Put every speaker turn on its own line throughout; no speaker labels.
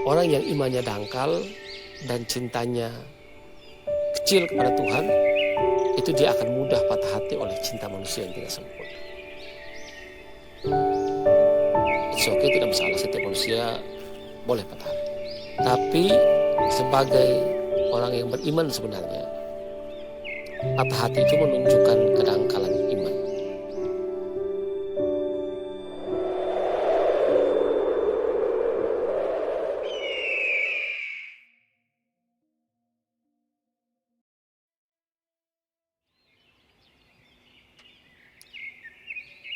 orang yang imannya dangkal dan cintanya kecil kepada Tuhan, itu dia akan mudah patah hati oleh cinta manusia yang tidak sempurna. It's okay, tidak masalah, setiap manusia boleh patah hati. Tapi sebagai orang yang beriman sebenarnya, patah hati itu menunjukkan kedangkalan iman.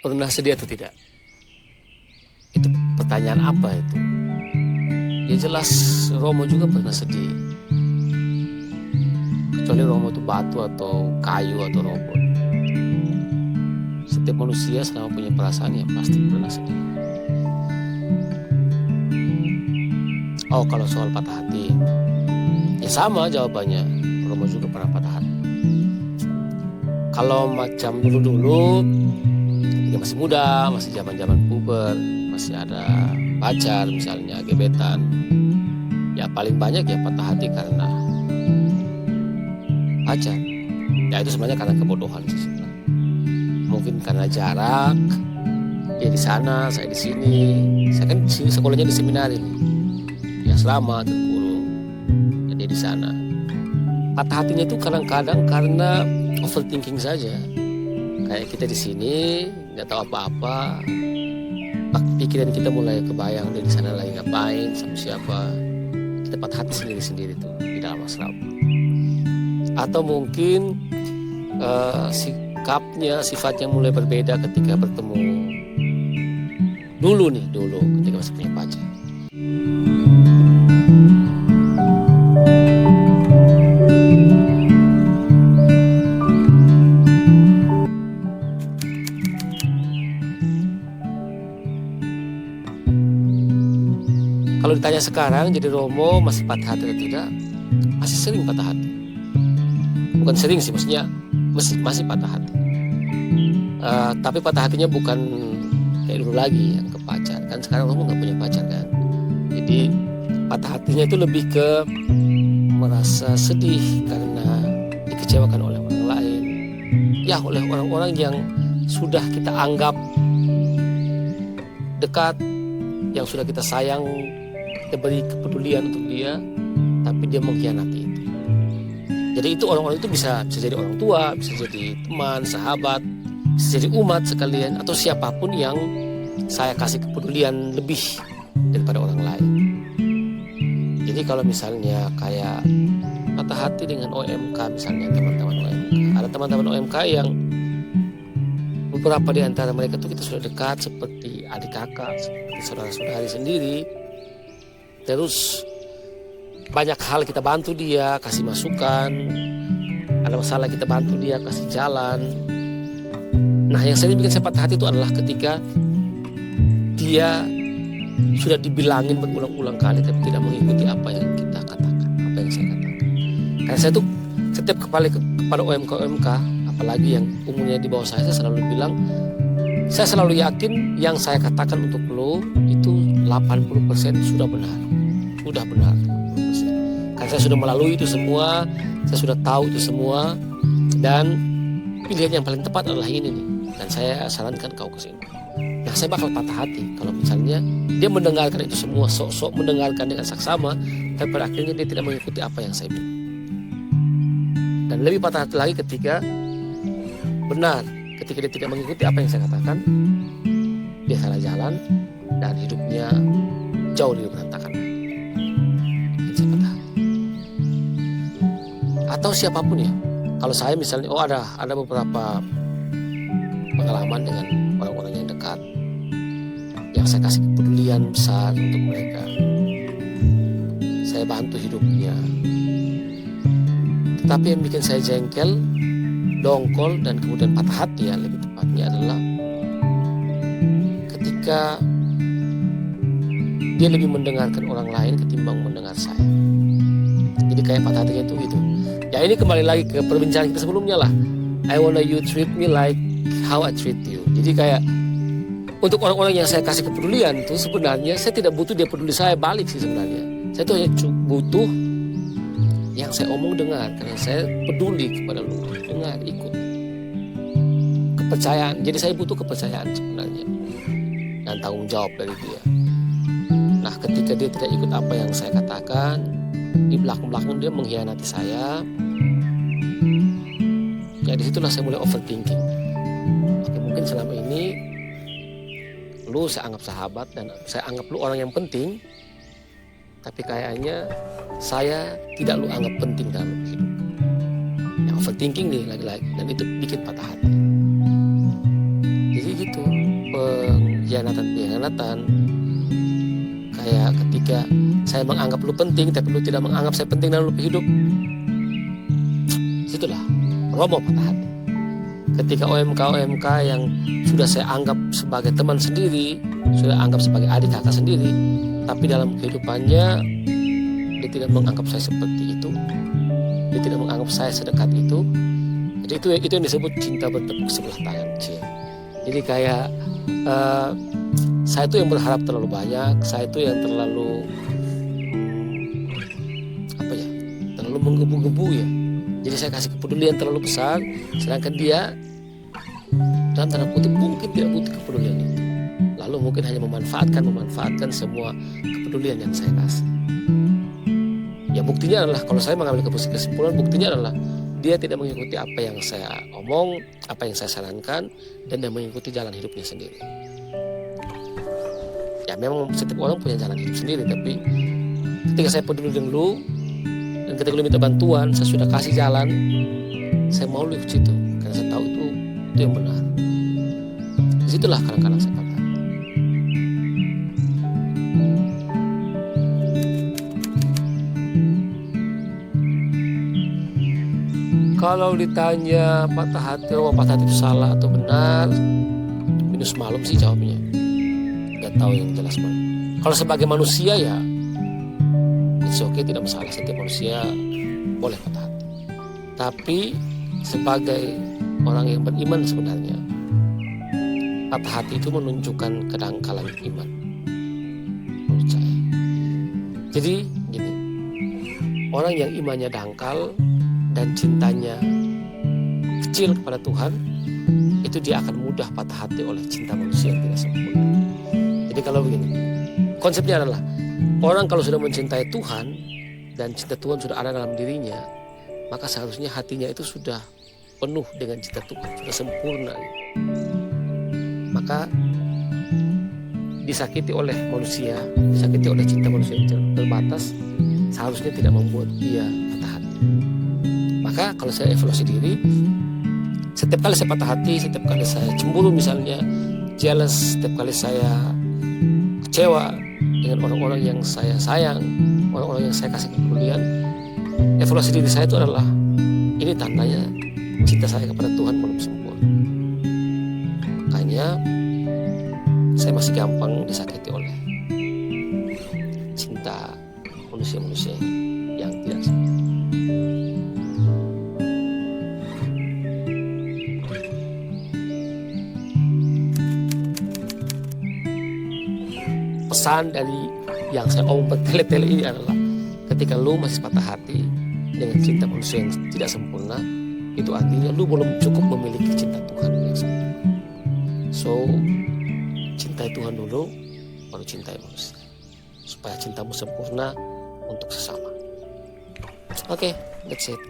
Pernah sedih atau tidak? Itu pertanyaan apa itu? Ya jelas Romo juga pernah sedih. Kecuali Romo itu batu atau kayu atau robot. Setiap manusia selama punya perasaan ya pasti pernah sedih. Oh, kalau soal patah hati, ya sama jawabannya. Romo juga pernah patah hati. Kalau macam dulu-dulu, ketika masih muda, masih zaman-zaman puber, masih ada pacar misalnya, gebetan, ya paling banyak ya patah hati karena pacar. Ya itu sebenarnya karena kebodohan sih sebenarnya. Mungkin karena jarak, dia di sana, saya di sini. Saya kan sekolahnya di seminari nih, di asrama terkurung, ya dia di sana. Patah hatinya itu kadang-kadang karena overthinking saja. Kayak kita di sini nggak tahu apa-apa, pikiran kita mulai kebayang dia di sana lagi ngapain, sama siapa. Kita patah hati sendiri-sendiri tuh di dalam asrama. Atau mungkin sifatnya mulai berbeda ketika bertemu dulu ketika masih punya pacar. Kalau ditanya sekarang jadi Romo masih patah hati atau tidak, masih sering patah hati. Bukan sering sih, maksudnya masih patah hati. Tapi patah hatinya bukan kayak dulu lagi yang ke pacar. Kan sekarang Romo gak punya pacar kan. Jadi patah hatinya itu lebih ke merasa sedih karena dikecewakan oleh orang lain. Ya, oleh orang-orang yang sudah kita anggap dekat, yang sudah kita sayang, kita beri kepedulian untuk dia, tapi dia mengkhianati itu. Jadi itu orang-orang itu bisa jadi orang tua, bisa jadi teman, sahabat, bisa jadi umat sekalian, atau siapapun yang saya kasih kepedulian lebih daripada orang lain. Jadi kalau misalnya kayak patah hati dengan OMK, misalnya teman-teman OMK, ada teman-teman OMK yang beberapa di antara mereka tuh kita sudah dekat seperti adik kakak, seperti saudara-saudari sendiri. Terus banyak hal kita bantu dia, kasih masukan. Ada masalah kita bantu dia, kasih jalan. Nah, yang sering bikin saya patah hati itu adalah ketika dia sudah dibilangin berulang-ulang kali tapi tidak mengikuti apa yang kita katakan, apa yang saya katakan. Karena saya tuh setiap kepada OMK, apalagi yang umurnya di bawah saya selalu bilang, saya selalu yakin yang saya katakan untuk lo itu 80% sudah benar. Sudah benar 80%. Karena saya sudah melalui itu semua, saya sudah tahu itu semua, dan pilihan yang paling tepat adalah ini nih. Dan saya sarankan kau ke sini. Nah, saya bakal patah hati kalau misalnya dia mendengarkan itu semua, sok-sok mendengarkan dengan saksama, tapi pada akhirnya dia tidak mengikuti apa yang saya bilang. Dan lebih patah hati lagi ketika dia tidak mengikuti apa yang saya katakan, dia salah jalan dan hidupnya jauh lebih berantakan. Saya patah hati. Atau siapapun ya, kalau saya misalnya, ada beberapa pengalaman dengan orang-orang yang dekat, yang saya kasih kepedulian besar untuk mereka, saya bantu hidupnya. Tetapi yang bikin saya jengkel, dongkol, dan kemudian patah hati ya lebih tepatnya adalah ketika dia lebih mendengarkan orang lain ketimbang mendengar saya. Jadi kayak patah hatinya itu gitu. Ya ini kembali lagi ke perbincangan kita sebelumnya lah. I wanna you treat me like how I treat you. Jadi kayak untuk orang-orang yang saya kasih kepedulian itu sebenarnya saya tidak butuh dia peduli saya balik sih sebenarnya. Saya tuh hanya butuh yang saya omong dengar, karena saya peduli kepada lu, dengar, ikut. Kepercayaan, jadi saya butuh kepercayaan sebenarnya, dan tanggung jawab dari dia. Nah, ketika dia tidak ikut apa yang saya katakan, di belakang-belakang dia mengkhianati saya, ya disitulah saya mulai overthinking. Oke, mungkin selama ini lu saya anggap sahabat dan saya anggap lu orang yang penting, tapi kayaknya saya tidak lu anggap penting dalam hidup. Ya, overthinking nih lagi-lagi, dan itu bikin patah hati. Jadi gitu, pengkhianatan kayak ketika saya menganggap lu penting tapi lu tidak menganggap saya penting dalam hidup, situlah roboh patah hati. Ketika OMK yang sudah saya anggap sebagai teman sendiri, sudah anggap sebagai adik kakak sendiri, tapi dalam kehidupannya dia tidak menganggap saya seperti itu, dia tidak menganggap saya sedekat itu. Jadi itu yang disebut cinta bertepuk sebelah tangan. Jadi kayak saya itu yang berharap terlalu banyak, saya itu yang terlalu terlalu menggebu-gebu ya. Jadi saya kasih kepedulian terlalu besar, sedangkan dia dalam tanda kutip mungkin tidak butuh kepedulian itu. Lalu mungkin hanya memanfaatkan semua kepedulian yang saya kasih. Ya buktinya adalah kalau saya mengambil kesimpulan, buktinya adalah dia tidak mengikuti apa yang saya omong, apa yang saya sarankan, dan dia mengikuti jalan hidupnya sendiri. Ya memang setiap orang punya jalan hidup sendiri, tapi ketika saya peduli dengan lu, dan ketika lu minta bantuan, saya sudah kasih jalan, saya mau lu ikut situ, karena saya tahu itu yang benar. Disitulah kadang-kadang saya patah hati. Kalau ditanya patah hati itu salah atau benar, minus malum sih jawabnya. Gak tahu yang jelas banget. Kalau sebagai manusia ya, it's okay, tidak masalah. Setiap manusia boleh patah hati. Tapi sebagai orang yang beriman sebenarnya, patah hati itu menunjukkan kedangkalan iman, menurut saya. Jadi gini, orang yang imannya dangkal dan cintanya kecil kepada Tuhan, itu dia akan mudah patah hati oleh cinta manusia yang tidak sempurna. Jadi kalau begini, konsepnya adalah orang kalau sudah mencintai Tuhan dan cinta Tuhan sudah ada dalam dirinya, maka seharusnya hatinya itu sudah penuh dengan cinta Tuhan, sudah sempurna. Maka disakiti oleh manusia, disakiti oleh cinta manusia yang terbatas, seharusnya tidak membuat dia patah hati. Maka kalau saya evaluasi diri, setiap kali saya patah hati, setiap kali saya cemburu misalnya, jealous, setiap kali saya kecewa dengan orang-orang yang saya sayang, orang-orang yang saya kasih kepedulian, evaluasi diri saya itu adalah, ini tandanya cinta saya kepada Tuhan belum sempurna. Makanya saya masih gampang disakiti oleh cinta manusia-manusia yang tidak sempurna. Pesan dari yang saya omong bertele-tele ini adalah, ketika lu masih patah hati dengan cinta manusia yang tidak sempurna, itu artinya lu belum cukup memiliki cinta Tuhan yang sempurna. So, cintai Tuhan dulu, baru cintai manusia, supaya cintamu sempurna untuk sesama. Oke, that's it.